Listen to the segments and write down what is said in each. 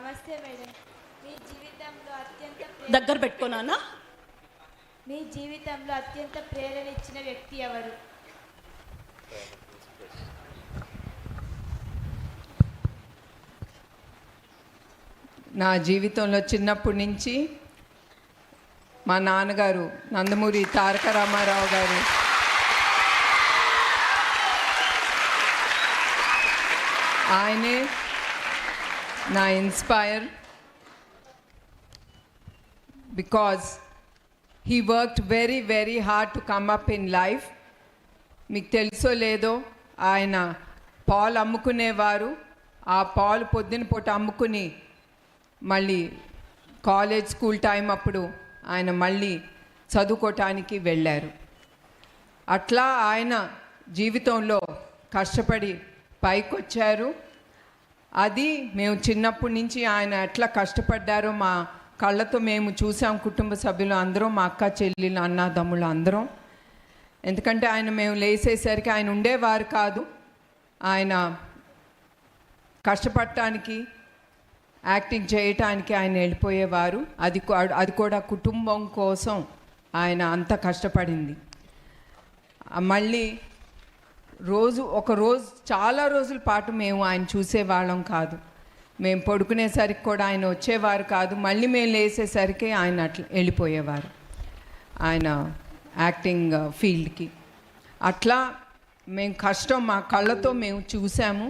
నమస్తే మేడం. మీ జీవితంలో దగ్గర పెట్టుకున్నానా? మీ జీవితంలో అత్యంత ప్రేరణ ఇచ్చిన వ్యక్తి ఎవరు? నా జీవితంలో చిన్నప్పటి నుంచి మా నాన్నగారు నందమూరి తారక రామారావు గారు, ఆయనే నా inspire. Because he worked very very hard to come up in life. మీకు తెలుసో లేదో, ఆయన పాలు అమ్ముకునేవారు. ఆ పాలు పొద్దున పూట అమ్ముకుని మళ్ళీ కాలేజ్ స్కూల్ టైం అప్పుడు ఆయన మళ్ళీ చదువుకోవటానికి వెళ్ళారు. అట్లా ఆయన జీవితంలో కష్టపడి పైకొచ్చారు. అది మేము చిన్నప్పటి నుంచి ఆయన ఎట్లా కష్టపడ్డారో మా కళ్ళతో మేము చూసాం. కుటుంబ సభ్యులు అందరం, మా అక్క చెల్లెలు అన్నదమ్ములు అందరం. ఎందుకంటే ఆయన మేము లేసేసరికి ఆయన ఉండేవారు కాదు. ఆయన కష్టపడటానికి, యాక్టింగ్ చేయటానికి ఆయన వెళ్ళిపోయేవారు. అది కూడా కుటుంబం కోసం ఆయన అంత కష్టపడింది. మళ్ళీ ఒకరోజు చాలా రోజుల పాటు మేము ఆయన చూసేవాళ్ళం కాదు. మేము పడుకునేసరికి కూడా ఆయన వచ్చేవారు కాదు. మళ్ళీ మేము లేసేసరికి ఆయన అట్లా వెళ్ళిపోయేవారు ఆయన యాక్టింగ్ ఫీల్డ్కి. అట్లా మేము కష్టం మా కళ్ళతో మేము చూసాము.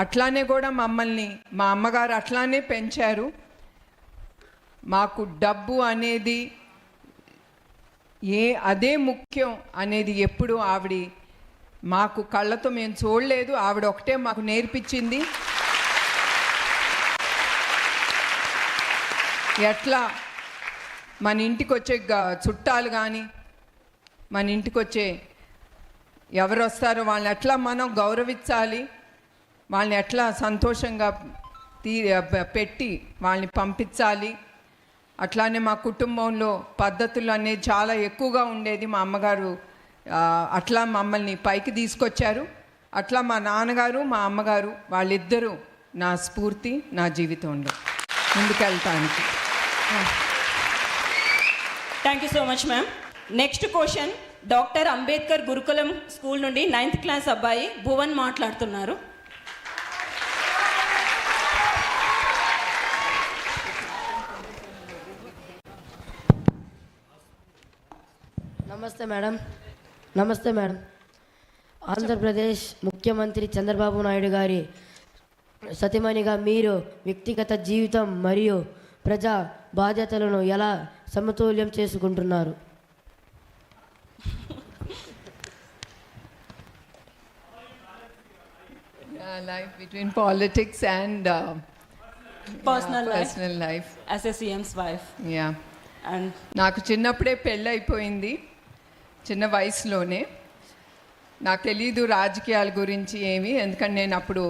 అట్లానే కూడా మమ్మల్ని మా అమ్మగారు అట్లానే పెంచారు. మాకు డబ్బు అనేది అదే ముఖ్యం అనేది ఎప్పుడు ఆవిడ మాకు కళ్ళతో మేము చూడలేదు. ఆవిడ ఒకటే మాకు నేర్పించింది, ఎట్లా మన ఇంటికి వచ్చే చుట్టాలు కానీ, మన ఇంటికి వచ్చే ఎవరు వస్తారో వాళ్ళని ఎట్లా మనం గౌరవించాలి, వాళ్ళని ఎట్లా సంతోషంగా పెట్టి వాళ్ళని పంపించాలి. అట్లానే మా కుటుంబంలో పద్ధతులు అనేది చాలా ఎక్కువగా ఉండేది. మా అమ్మగారు అట్లా మమ్మల్ని పైకి తీసుకొచ్చారు. అట్లా మా నాన్నగారు మా అమ్మగారు వాళ్ళిద్దరూ నా స్ఫూర్తి, నా జీవితంలో ముందుకెళ్తానికి. Thank you so much ma'am. Next question doctor Ambedkar Gurukulam school నుండి 9th క్లాస్ అబ్బాయి భువన్ మాట్లాడుతున్నారు. నమస్తే మేడం. ఆంధ్రప్రదేశ్ ముఖ్యమంత్రి చంద్రబాబు నాయుడు గారి సతీమణిగా మీరు వ్యక్తిగత జీవితం మరియు ప్రజా బాధ్యతలను ఎలా సమతుల్యం చేసుకుంటున్నారు? Life between politics and personal life as a CM's wife. Yeah. And నాకు చిన్నప్పుడే పెళ్ళి అయిపోయింది, చిన్న వయసులోనే. నాకు తెలీదు రాజకీయాల గురించి ఏమి, ఎందుకంటే నేను అప్పుడు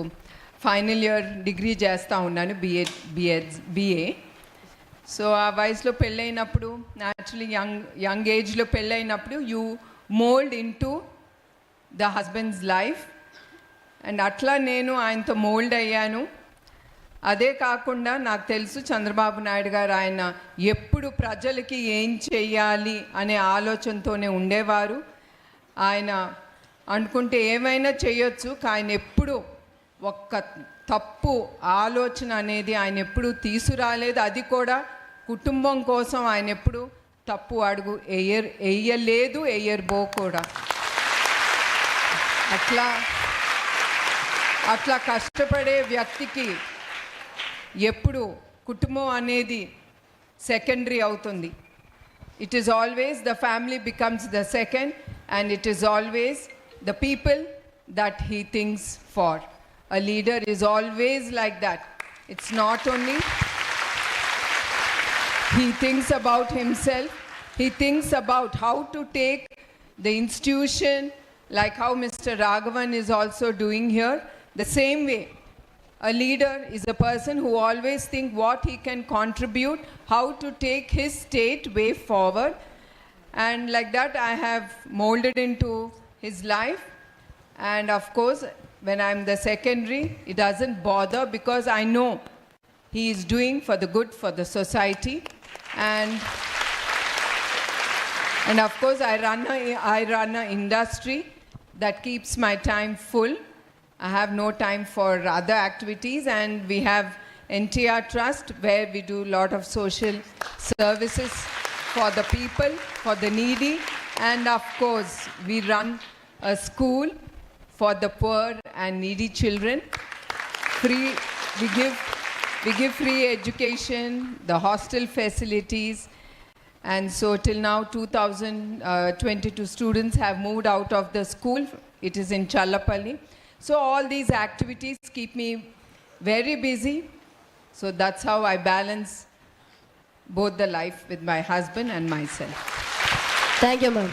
ఫైనల్ ఇయర్ డిగ్రీ చేస్తూ ఉన్నాను, బిఏ. సో ఆ వయసులో పెళ్ళైనప్పుడు న్యాచురలీ యంగ్ ఏజ్లో పెళ్ళైనప్పుడు you mould into the husband's life. And అట్లా నేను ఆయనతో మోల్డ్ అయ్యాను. అదే కాకుండా నాకు తెలుసు చంద్రబాబు నాయుడు గారు ఆయన ఎప్పుడు ప్రజలకి ఏం చెయ్యాలి అనే ఆలోచనతోనే ఉండేవారు. ఆయన అనుకుంటే ఏమైనా చేయొచ్చు, ఆయన ఎప్పుడు ఒక్క తప్పు ఆలోచన అనేది ఆయన ఎప్పుడు తీసుకురాలేదు. అది కూడా కుటుంబం కోసం ఆయన ఎప్పుడు తప్పు అడుగు వేయలేదు, వేయబో కూడా. అట్లా కష్టపడే వ్యక్తికి ఎప్పుడు కుటుంబం అనేది సెకండరీ అవుతుంది. It is always the family becomes the second, and it is always the people that he thinks far. A leader is always like that. It's not only he thinks about himself, he thinks about how to take the institution, like how Mr. Raghavan is also doing here. The same way, a leader is a person who always thinks what he can contribute, how to take his state way forward. And like that I have molded into his life. And of course when I'm the secondary, it doesn't bother, because I know he is doing for the good for the society. And of course, I run a industry that keeps my time full. I have no time for other activities, and we have NTR Trust, where we do a lot of social services for the people, for the needy, and of course, we run a school for the poor and needy children. We give free education, the hostel facilities, and so till now 2022 students have moved out of the school. It is in Challapalli. So all these activities keep me very busy. So that's how I balance both the life with my husband and myself. Thank you, ma'am.